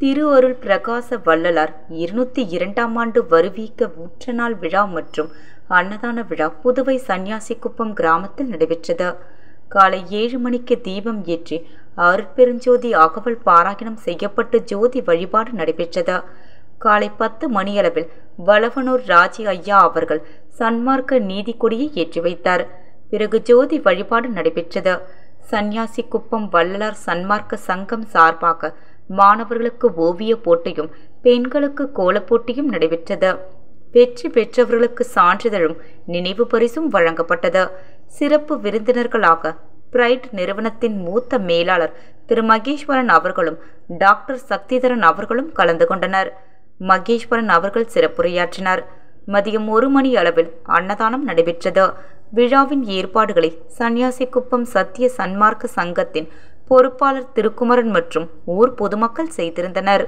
திருஅருள் பிரகாச வள்ளலார் 202ஆம் ஆண்டு வருவீக்க ஊற்றநாள் விழா மற்றும் அன்னதான விழா புதுவை சன்னியாசிக்குப்பம் கிராமத்தில் நடைபெற்றது. காலை 7 மணிக்கு தீபம் ஏற்றி அருட்பெருஞ்சோதி அகவல் பாராயணம் செய்யப்பட்டு ஜோதி வழிபாடு நடைபெற்றது. காலை 10 மணியளவில் வளவனூர் ராஜி ஐயா அவர்கள் சன்மார்க்க நீதி கொடியை ஏற்றி வைத்தார். பிறகு ஜோதி வழிபாடு நடைபெற்றது. சன்னியாசிக்குப்பம் வள்ளலார் சன்மார்க்க சங்கம் சார்பாக மாணவர்களுக்கு ஓவிய போட்டியும் பெண்களுக்கு கோலப் போட்டியும் நடைபெற்றது. வெற்றி பெற்றவர்களுக்கு சான்றிதழும் நினைவு பரிசும் வழங்கப்பட்டது. சிறப்பு விருந்தினர்களாக பிரைட் நிறுவனத்தின் மூத்த மேலாளர் திரு மகேஸ்வரன் அவர்களும் டாக்டர் சக்திதரன் அவர்களும் கலந்து கொண்டனர். மகேஸ்வரன் அவர்கள் சிறப்புரையாற்றினார். மதியம் 1 மணி அளவில் அன்னதானம் நடைபெற்றது. விழாவின் ஏற்பாடுகளை சன்னியாசிக்குப்பம் சத்திய சன்மார்க்க சங்கத்தின் பொறுப்பாளர் திருக்குமரன் மற்றும் ஊர் பொதுமக்கள் செய்திருந்தனர்.